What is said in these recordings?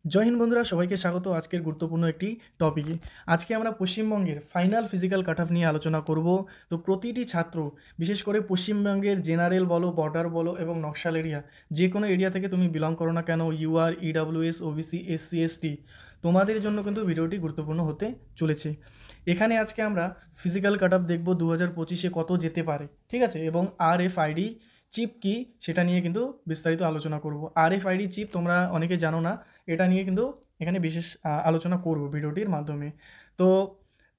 জয় হিন্দ বন্ধুরা, সবাইকে স্বাগত আজকের গুরুত্বপূর্ণ একটি টপিকে। আজকে আমরা পশ্চিমবঙ্গের ফাইনাল ফিজিক্যাল কাট অফ নিয়ে আলোচনা করব। তো প্রতিটি ছাত্র, বিশেষ করে পশ্চিমবঙ্গের জেনারেল বলো, বর্ডার বলো এবং নকশাল এরিয়া, যে কোনো এরিয়া থেকে তুমি বিলং করো না কেন, UR, EWS, OBC, SC, ST, তোমাদের জন্য কিন্তু ভিডিওটি গুরুত্বপূর্ণ হতে চলেছে। এখানে আজকে আমরা ফিজিক্যাল কাট অফ দেখব 2025-এ কত যেতে পারে, ঠিক আছে, এবং RFID চিপ কি সেটা নিয়ে কিন্তু বিস্তারিত আলোচনা করব। RFID চিপ তোমরা অনেকে জানো না, এটা নিয়ে কিন্তু এখানে বিশেষ আলোচনা করব ভিডিওটির মাধ্যমে। তো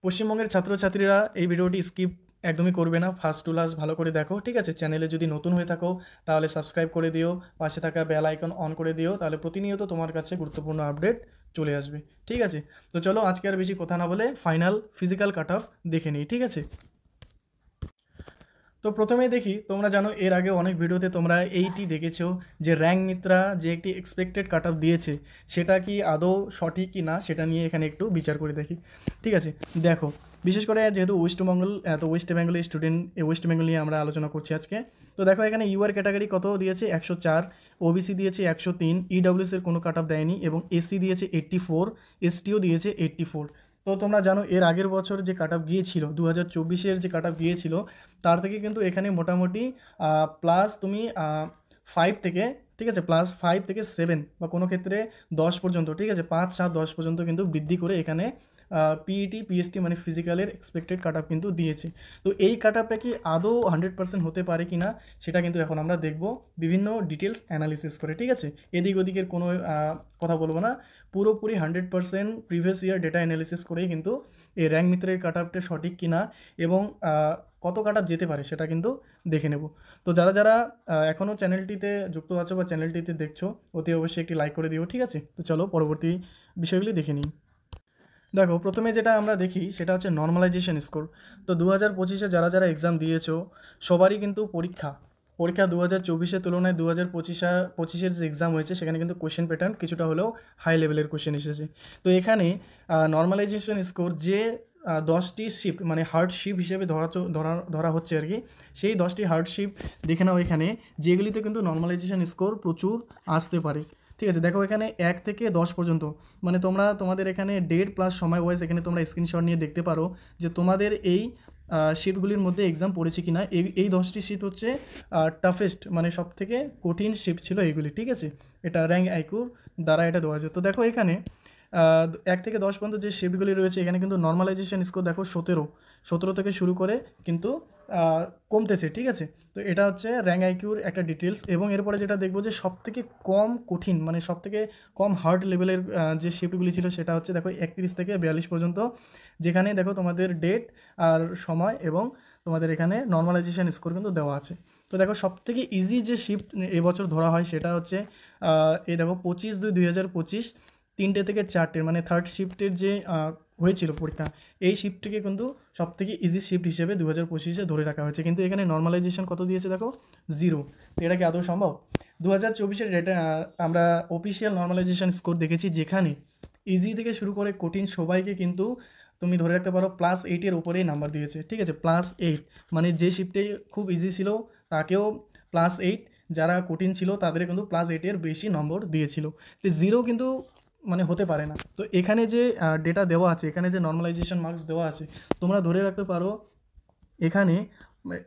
পশ্চিমবঙ্গের ছাত্রছাত্রীরা এই ভিডিওটি স্কিপ একদমই করবে না, ফার্স্ট টু লাস্ট ভালো করে দেখো, ঠিক আছে। চ্যানেলে যদি নতুন হয়ে থাকো তাহলে সাবস্ক্রাইব করে দিও, পাশে থাকা বেল আইকন অন করে দিও, তাহলে প্রতিনিয়ত তোমার কাছে গুরুত্বপূর্ণ আপডেট চলে আসবে, ঠিক আছে। তো চলো আজকে আর বেশি কথা না বলে ফাইনাল ফিজিক্যাল কাট অফ দেখে নিই, ঠিক আছে। তো প্রথমেই দেখি, তোমরা জানো এর আগে অনেক ভিডিওতে তোমরা এইটি দেখেছো যে র্যাঙ্ক মিত্রা যে একটি এক্সপেক্টেড কাট অফ দিয়েছে সেটা কি আদৌ সঠিক কি না, সেটা নিয়ে এখানে একটু বিচার করে দেখি, ঠিক আছে। দেখো, বিশেষ করে যেহেতু ওয়েস্ট বেঙ্গলের স্টুডেন্ট, ওয়েস্ট বেঙ্গল নিয়ে আমরা আলোচনা করছি আজকে। তো দেখো এখানে ইউআর ক্যাটাগরি কত দিয়েছে 104, ওবিসি দিয়েছে 103, ইডাব্লিউএসের কোনো কাট অফ দেয়নি, এবং এসসি দিয়েছে 84, এসটিও দিয়েছে 84। তো তোমরা জানো এর আগের বছর যে কাট অফ গিয়েছিল 2024-এর যে কাট অফ গিয়েছিল তার থেকে কিন্তু এখানে মোটামুটি প্লাস তুমি 5 থেকে, ঠিক আছে, প্লাস 5 থেকে 7 বা কোনো ক্ষেত্রে 10 পর্যন্ত, ঠিক আছে, 5, 7, 10 পর্যন্ত কিন্তু বৃদ্ধি করে এখানে পিইটি, পিএসটি মানে ফিজিক্যালের এক্সপেক্টেড কাট অফ কিন্তু দিয়েছে। তো এই কাট অফটা কি আদৌ 100% হতে পারে কি না সেটা কিন্তু এখন আমরা দেখব বিভিন্ন ডিটেলস অ্যানালিসিস করে, ঠিক আছে। এদিক ওদিকের কোনো কথা বলবো না, পুরোপুরি 100% প্রিভিয়াস ইয়ার ডেটা অ্যানালিসিস করেই কিন্তু এই র্যাঙ্ক মিত্রের কাট অফটা সঠিক কিনা এবং কত কাট অফ যেতে পারে সেটা কিন্তু দেখে নেব। তো যারা যারা এখনও চ্যানেলটিতে যুক্ত আছো বা চ্যানেলটিতে দেখছো, অতি অবশ্যই একটি লাইক করে দিও, ঠিক আছে। তো চলো পরবর্তী বিষয়গুলি দেখে নিই। দেখো প্রথমে যেটা আমরা দেখি সেটা হচ্ছে নর্মালাইজেশন স্কোর। তো 2025-এ যারা যারা এক্সাম দিয়েছো সবারই কিন্তু পরীক্ষা 2024-এর তুলনায় 2025-এর যে এক্সাম হয়েছে সেখানে কিন্তু কোশ্চেন প্যাটার্ন কিছুটা হলেও হাই লেভেলের কোশ্চেন এসেছে। তো এখানে নর্মালাইজেশন স্কোর যে 10টি শিফট মানে হার্ড শিফট হিসেবে ধরা হচ্ছে আর কি, সেই 10টি হার্ড শিফট দেখে নাও এখানে, যেগুলিতে কিন্তু নর্মালাইজেশন স্কোর প্রচুর আসতে পারে, ঠিক আছে। দেখো এখানে 1 থেকে 10 পর্যন্ত, মানে তোমাদের এখানে ডেট প্লাস সময় ওয়াইজ এখানে তোমরা স্ক্রিনশট নিয়ে দেখতে পারো যে তোমাদের এই শিফটগুলির মধ্যে এক্সাম পড়েছে কি না। এই 10টি শিফট হচ্ছে টাফেস্ট মানে সব থেকে কঠিন শিফট ছিল এইগুলি, ঠিক আছে। এটা র্যাঙ্ক আইকিউর দ্বারা এটা দেওয়া হয়েছে। তো দেখো এখানে 1 থেকে 10 পর্যন্ত যে শিফটগুলি রয়েছে এখানে কিন্তু নর্মালাইজেশন স্কোর দেখো 17 থেকে শুরু করে কিন্তু কমতেছে, ঠিক আছে। তো এটা হচ্ছে র্যাঙ্ক আইকিউর একটা ডিটেলস। এবং এরপরে যেটা দেখবো যে সবথেকে কম কঠিন মানে সবথেকে কম হার্ড লেভেলের যে শিফটগুলি ছিল সেটা হচ্ছে দেখো 31 থেকে 42 পর্যন্ত, যেখানে দেখো তোমাদের ডেট আর সময় এবং তোমাদের এখানে নর্মালাইজেশন স্কোর কিন্তু দেওয়া আছে। তো দেখো সবথেকে ইজি যে শিফট এবছর ধরা হয় সেটা হচ্ছে এই দেখো 25/2/2025 3টে থেকে 4টের মানে থার্ড শিফটের যে হয়েছিল পরীক্ষা, এই শিফটটিকে কিন্তু সবথেকে ইজি শিফট হিসেবে 2025-এ ধরে রাখা হয়েছে। কিন্তু এখানে নর্মালাইজেশন কত দিয়েছে দেখো 0। এটা কি আদৌ সম্ভব? 2024-এর ডেটা আমরা অফিসিয়াল নর্মালাইজেশন স্কোর দেখেছি, যেখানে ইজি থেকে শুরু করে কঠিন সবাইকে কিন্তু তুমি ধরে রাখতে পারো +8-এর উপরেই নাম্বার দিয়েছে, ঠিক আছে। +8 মানে যে শিফটে খুব ইজি ছিল তাকেও +8, যারা কঠিন ছিল তাদের কিন্তু +8-এর বেশি নম্বর দিয়েছিল। তো 0 কিন্তু মানে হতে পারে না। তো এখানে যে ডেটা দেওয়া আছে, এখানে যে নর্মালাইজেশন মার্কস দেওয়া আছে, তোমরা ধরে রাখতে পারো এখানে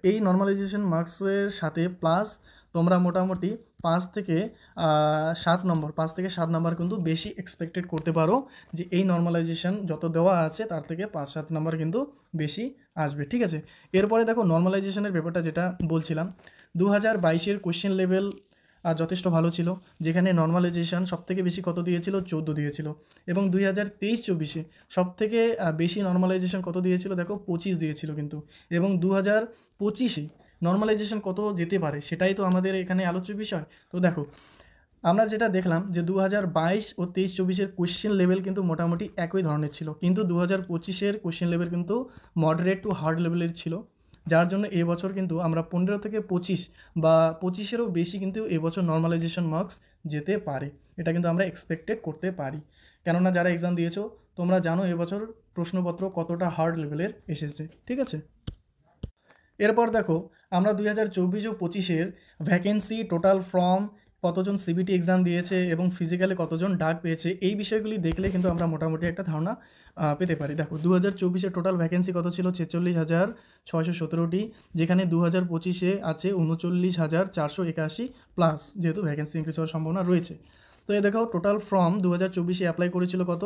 এই নর্মালাইজেশন মার্কসের সাথে প্লাস তোমরা মোটামুটি 5 থেকে 7 নম্বর কিন্তু বেশি এক্সপেক্টেড করতে পারো, যে এই নর্মালাইজেশন যত দেওয়া আছে তার থেকে 5-7 নম্বর কিন্তু বেশি আসবে, ঠিক আছে। এরপরে দেখো নর্মালাইজেশনের ব্যাপারটা যেটা বলছিলাম, 2022-এর কোশ্চেন লেভেল যথেষ্ট ভালো ছিল, যেখানে নর্মালাইজেশন সবথেকে বেশি কত দিয়েছিল 14 দিয়েছিল। এবং 2023-24-এ সবথেকে বেশি নর্মালাইজেশন কত দিয়েছিল দেখো 25 দিয়েছিল কিন্তু। এবং 2025-এ নর্মালাইজেশন কত যেতে পারে সেটাই তো আমাদের এখানে আলোচ্য বিষয়। তো দেখো আমরা যেটা দেখলাম যে 2022 ও 23-24-এর কোশ্চেন লেভেল কিন্তু মোটামুটি একই ধরনের ছিল, কিন্তু 2025-এর কোশ্চেন লেভেল কিন্তু মডারেট টু হার্ড লেভেলের ছিল, যার জন্য এবছর কিন্তু আমরা 15 থেকে 25 বা 25-এরও বেশি কিন্তু এবছর নর্মালাইজেশন মার্কস যেতে পারে। এটা কিন্তু আমরা এক্সপেক্টেড করতে পারি, কেননা যারা এক্সাম দিয়েছো তোমরা জানো এবছর প্রশ্নপত্র কতটা হার্ড লেভেলের এসেছে, ঠিক আছে। এরপর দেখো আমরা 2024 ও 25-এর ভ্যাকেন্সি, টোটাল ফর্ম, কতজন সিবিটি এক্সাম দিয়েছে এবং ফিজিক্যালে কতজন ডাক পেয়েছে, এই বিষয়গুলি দেখলে কিন্তু আমরা মোটামুটি একটা ধারণা পেতে পারি। দেখো 2024-এ টোটাল ভ্যাকেন্সি কত ছিল? 46,617টি, যেখানে 2025-এ আছে 39,481 প্লাস, যেহেতু ভ্যাকেন্সি ইনক্রিজ হওয়ার সম্ভাবনা রয়েছে। তো এই দেখো টোটাল ফর্ম 2024-এ অ্যাপ্লাই করেছিল কত?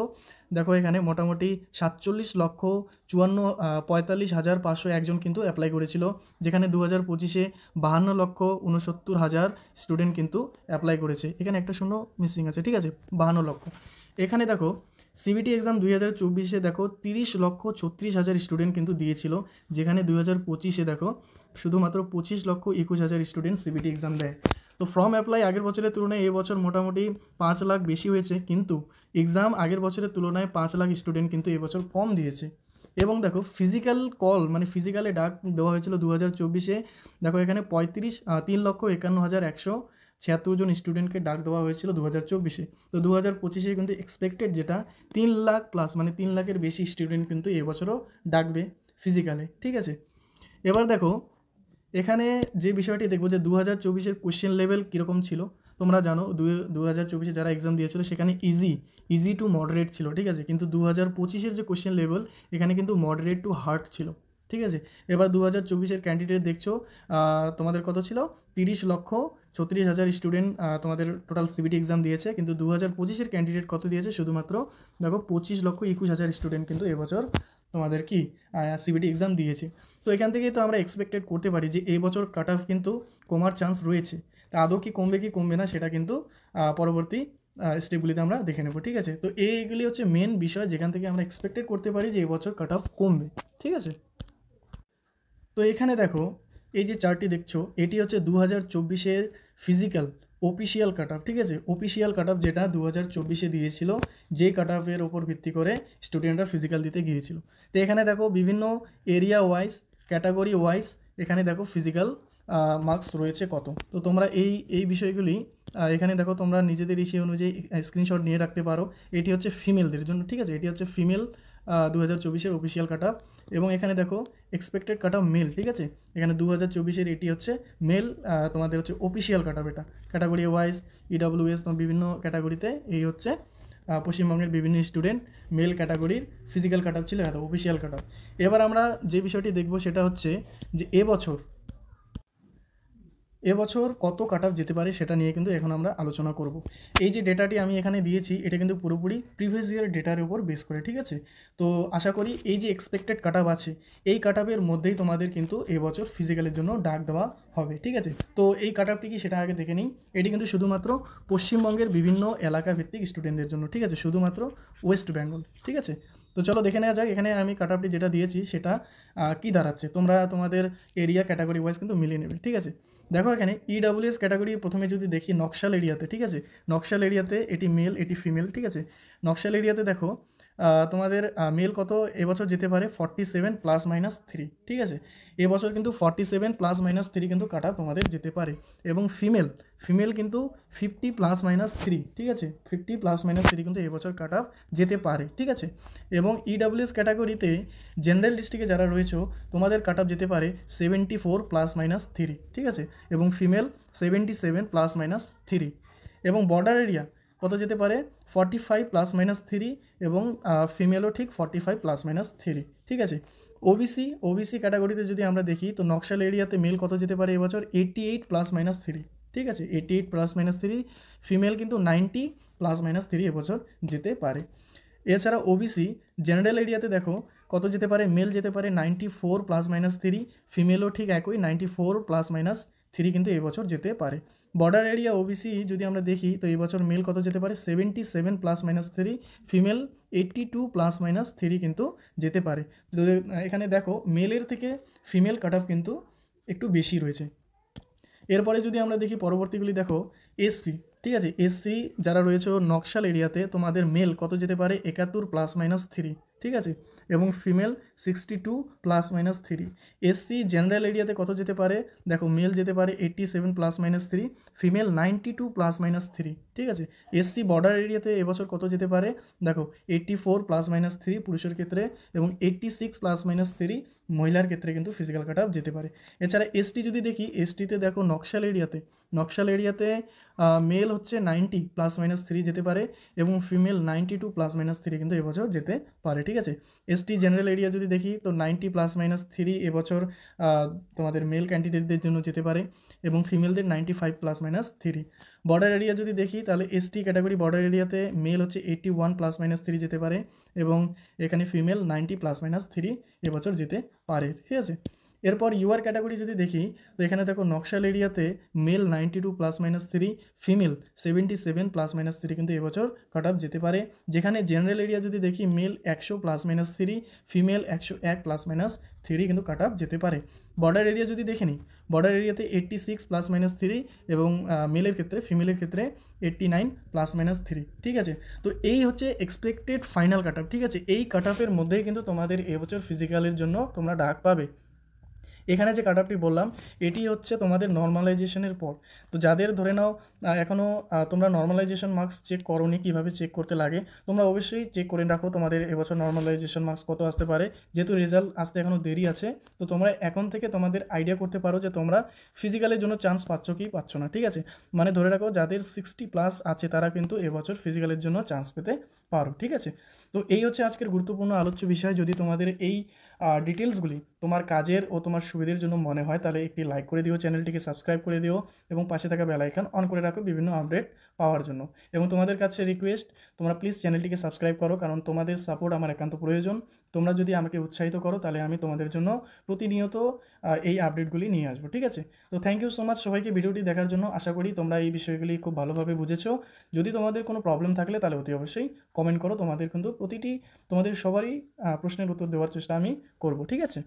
দেখো এখানে মোটামুটি 47,45,501 একজন কিন্তু অ্যাপ্লাই করেছিল, যেখানে 2025-এ 52,69,000 স্টুডেন্ট কিন্তু অ্যাপ্লাই করেছে। এখানে একটা শূন্য মিসিং আছে, ঠিক আছে, 52 লক্ষ। এখানে দেখো সিবিটি এক্সাম 2024-এ দেখো 30,36,000 স্টুডেন্ট কিন্তু দিয়েছিল, যেখানে 2025-এ দেখো শুধুমাত্র 25,21,000 স্টুডেন্ট সিবিটি এক্সাম দেয়। তো ফর্ম অ্যাপ্লাই আগের বছরের তুলনায় এবছর মোটামুটি 5 লাখ বেশি হয়েছে, কিন্তু এক্সাম আগের বছরের তুলনায় 5 লাখ স্টুডেন্ট কিন্তু এবছর কম দিয়েছে। এবং দেখো ফিজিক্যাল কল মানে ফিজিক্যালে ডাক দেওয়া হয়েছিল 2024-এ, দেখো এখানে 3,51,176 জন স্টুডেন্টকে ডাক দেওয়া হয়েছিল 2024-এ। তো 2025-এ কিন্তু এক্সপেক্টেড যেটা 3 লাখ প্লাস, মানে 3 লাখের বেশি স্টুডেন্ট কিন্তু এবছরও ডাকবে ফিজিক্যালে, ঠিক আছে। এবার দেখো এখানে যে বিষয়টি দেখবো যে 2024-এর কোশ্চেন লেভেল কীরকম ছিল। তোমরা জানো 2024-এ যারা এক্সাম দিয়েছিল সেখানে ইজি টু মডারেট ছিল, ঠিক আছে, কিন্তু 2025-এর যে কোশ্চেন লেভেল এখানে কিন্তু মডারেট টু হার্ড ছিল, ঠিক আছে। এবার 2024-এর ক্যান্ডিডেট দেখছো তোমাদের কত ছিল? 30,36,000 স্টুডেন্ট তোমাদের টোটাল সিবিটি এক্সাম দিয়েছে, কিন্তু 2025-এর ক্যান্ডিডেট কত দিয়েছে? শুধুমাত্র দেখো 25,21,000 স্টুডেন্ট কিন্তু এবছর তোমাদের কি সিবিটি এক্সাম দিয়েছে। তো এখান থেকেই তো আমরা এক্সপেক্টেড করতে পারি যে এই বছর কাট অফ কিন্তু কমার চান্স রয়েছে। তা আদৌ কি কমবে না সেটা কিন্তু পরবর্তী স্টেপগুলিতে আমরা দেখে নেব, ঠিক আছে। তো এইগুলি হচ্ছে মেন বিষয় যেখান থেকে আমরা এক্সপেক্টেড করতে পারি যে এবছর কাট অফ কমবে, ঠিক আছে। তো এখানে দেখো এই যে চার্টটি দেখছো এটি হচ্ছে 2024-এর ফিজিক্যাল অফিসিয়াল কাট অফ, ঠিক আছে, অফিসিয়াল কাট অফ যেটা 2024-এ দিয়েছিল, যে কাট অফের ওপর ভিত্তি করে স্টুডেন্টরা ফিজিক্যাল দিতে গিয়েছিল। তো এখানে দেখো বিভিন্ন এরিয়া ওয়াইজ ক্যাটাগরি ওয়াইজ এখানে দেখো ফিজিক্যাল মার্কস রয়েছে কত। তো তোমরা এই বিষয়গুলি এখানে দেখো তোমরা নিজেদের ইসে অনুযায়ী স্ক্রিনশট নিয়ে রাখতে পারো। এটি হচ্ছে ফিমেলদের জন্য, ঠিক আছে, এটি হচ্ছে ফিমেল 2024-এর অফিসিয়াল কাট অফ। এবং এখানে দেখো এক্সপেক্টেড কাট অফ মেল, ঠিক আছে, এখানে 2024-এর এটি হচ্ছে মেল তোমাদের হচ্ছে অফিসিয়াল কাট অফ। এটা ক্যাটাগরি ওয়াইজ ইডব্লিউএস বিভিন্ন ক্যাটাগরিতে এই হচ্ছে পশ্চিমবঙ্গের বিভিন্ন স্টুডেন্ট মেল ক্যাটাগরির ফিজিক্যাল কাট অফ ছিল, এটা অফিসিয়াল কাট অফ। এবার আমরা যে বিষয়টি দেখব সেটা হচ্ছে যে এবছর কত কাট অফ যেতে পারে সেটা নিয়ে কিন্তু এখন আমরা আলোচনা করব। এই যে ডেটাটি আমি এখানে দিয়েছি এটা কিন্তু পুরোপুরি প্রিভিয়াস ইয়ার ডেটার উপর বেস করে, ঠিক আছে। তো আশা করি এই যে এক্সপেক্টেড কাট অফ আছে এই কাট অফের মধ্যেই তোমাদের কিন্তু এবছর ফিজিক্যালের জন্য ডাক দেওয়া হবে, ঠিক আছে। তো এই কাট অফটি কি সেটা আগে দেখে নিই। এটি কিন্তু শুধুমাত্র পশ্চিমবঙ্গের বিভিন্ন এলাকা ভিত্তিক স্টুডেন্টদের জন্য, ঠিক আছে, শুধুমাত্র ওয়েস্ট বেঙ্গল, ঠিক আছে। তো চলো দেখে নেওয়া যাক এখানে আমি কাট অফটি যেটা দিয়েছি সেটা কি দাঁড়াচ্ছে। তোমরা তোমাদের এরিয়া ক্যাটাগরি ওয়াইজ কিন্তু মিলিয়ে নেবে, ঠিক আছে। দেখো এখানে ইডব্লিউএস ক্যাটাগরি প্রথমে যদি দেখি নকশাল এরিয়াতে, ঠিক আছে, নকশাল এরিয়াতে এটি মেল এটি ফিমেল, ঠিক আছে। নকশাল এরিয়াতে দেখো তোমাদের মেল কত এবছর যেতে পারে 47 +-3, ঠিক আছে। এবছর কিন্তু 47 +-3 কিন্তু কাট অফ তোমাদের যেতে পারে। এবং ফিমেল কিন্তু 50 +-3, ঠিক আছে, 50 +-3 কিন্তু এবছর কাট অফ যেতে পারে, ঠিক আছে। এবং ইডব্লিউএস ক্যাটাগরিতে জেনারেল ডিস্ট্রিক্টে যারা রয়েছে তোমাদের কাট অফ যেতে পারে 74 +-3, ঠিক আছে। এবং ফিমেল 77 +-3। এবং বর্ডার এরিয়া কত যেতে পারে 45 +-3 এবং ফিমেলও ঠিক 45 +-3, ঠিক আছে। ওবিসি ক্যাটাগরিতে যদি আমরা দেখি তো নকশাল এরিয়াতে মেল কত যেতে পারে এবছর 88 +-3, ঠিক আছে, 88 +-3। ফিমেল কিন্তু 90 +-3 এবছর যেতে পারে। এছাড়া ওবিসি জেনারেল এরিয়াতে দেখো কত যেতে পারে, মেল যেতে পারে 94 +-3, ফিমেলও ঠিক একই 94 +-3 কিন্তু এবছর যেতে পারে। বর্ডার এরিয়া ওবিসি যদি আমরা দেখি তো এবছর মেল কত যেতে পারে 77 +-3, ফিমেল 82 +-3 কিন্তু যেতে পারে। তো এখানে দেখো মেলের থেকে ফিমেল কাট অফ কিন্তু একটু বেশি রয়েছে। এরপরে যদি আমরা দেখি পরবর্তীগুলি দেখো এসসি, ঠিক আছে, এসসি যারা রয়েছে নকশাল এরিয়াতে তোমাদের মেল কত যেতে পারে 71 +-3, ঠিক আছে, এবং ফিমেল 62 ±3। এসসি জেনারেল এরিয়াতে কত যেতে পারে দেখো, মেল যেতে পারে 87 ±3, ফিমেল 92 ±3। ঠিক আছে, এসসি বর্ডার এরিয়াতে এবছর কত যেতে পারে দেখো, 84 ±3 পুরুষের ক্ষেত্রে এবং 86 ±3 মহিলার ক্ষেত্রে কিন্তু ফিজিক্যাল কাট অফ যেতে পারে। এছাড়া এসটি যদি দেখি, এসটিতে দেখো নকশাল এরিয়াতে মেল হচ্ছে 90 ±3 যেতে পারে এবং ফিমেল 92 ±3 কিন্তু এবছর যেতে পারে। ঠিক আছে, এসটি জেনারেল এরিয়া যদি দেখি তো 90 ±3 এবছর তোমাদের মেল ক্যান্ডিডেটদের জন্য যেতে পারে এবং ফিমেলদের 95 ±3। বর্ডার এরিয়া যদি দেখি তাহলে এসটি ক্যাটাগরি বর্ডার এরিয়াতে মেল হচ্ছে 81 ±3 যেতে পারে এবং এখানে ফিমেল 90 ±3 এবছর যেতে পারে। ঠিক আছে, এরপর ইউআর ক্যাটাগরি যদি দেখি তো এখানে দেখো নকশাল এরিয়াতে মেল 92 ±3, ফিমেল 77 ±3 কিন্তু এবছর কাট অফ যেতে পারে। যেখানে জেনারেল এরিয়া যদি দেখি মেল 100 ±3, ফিমেল 101 ±3 কিন্তু কাট অফ যেতে পারে। বর্ডার এরিয়া যদি দেখে নিই, বর্ডার এরিয়াতে 86 ±3 এবং মেলের ক্ষেত্রে, ফিমেলের ক্ষেত্রে 89 ±3। ঠিক আছে, তো এই হচ্ছে এক্সপেক্টেড ফাইনাল কাট অফ। ঠিক আছে, এই কাট অফের মধ্যেই কিন্তু তোমাদের এবছর ফিজিক্যালের জন্য তোমরা ডাক পাবে। এখানে যে কাট অফটি বললাম এটি হচ্ছে তোমাদের নর্মালাইজেশনের পর। তো যাদের ধরে নাও এখনও তোমরা নর্মালাইজেশন মার্কস চেক করোনি, কীভাবে চেক করতে লাগে তোমরা অবশ্যই চেক করে রাখো তোমাদের এবছর নর্মালাইজেশন মার্কস কত আসতে পারে। যেহেতু রেজাল্ট আসতে এখনও দেরি আছে, তো তোমরা এখন থেকে তোমাদের আইডিয়া করতে পারো যে তোমরা ফিজিক্যালের জন্য চান্স পাচ্ছ কি পাচ্ছ না। ঠিক আছে, মানে ধরে রাখো যাদের 60+ আছে তারা কিন্তু এবছর ফিজিক্যালের জন্য চান্স পেতে পারো। ঠিক আছে, তো এই হচ্ছে আজকের গুরুত্বপূর্ণ আলোচ্য বিষয়। যদি তোমাদের এই ডিটেলসগুলি তোমার কাজের ও তোমার সুবিধার জন্য মনে হয় তাহলে একটি লাইক করে দিও, চ্যানেলটিকে সাবস্ক্রাইব করে দিও এবং পাশে থাকা বেল আইকন অন করে রাখো বিভিন্ন আপডেট পাওয়ার জন্য। এবং তোমাদের কাছে রিকোয়েস্ট, তোমরা প্লিজ চ্যানেলটিকে সাবস্ক্রাইব করো, কারণ তোমাদের সাপোর্ট আমার একান্ত প্রয়োজন। তোমরা যদি আমাকে উৎসাহিত করো তাহলে আমি তোমাদের জন্য প্রতিনিয়ত এই আপডেটগুলি নিয়ে আসবো। ঠিক আছে, তো থ্যাংক ইউ সো মাচ সবাইকে ভিডিওটি দেখার জন্য। আশা করি তোমরা এই বিষয়গুলি খুব ভালোভাবে বুঝেছো। যদি তোমাদের কোনো প্রবলেম থাকলে তাহলে অতি অবশ্যই কমেন্ট করো, তোমাদের কিন্তু তোমাদের সবারই প্রশ্নের উত্তর দেওয়ার চেষ্টা আমি করব। ঠিক আছে।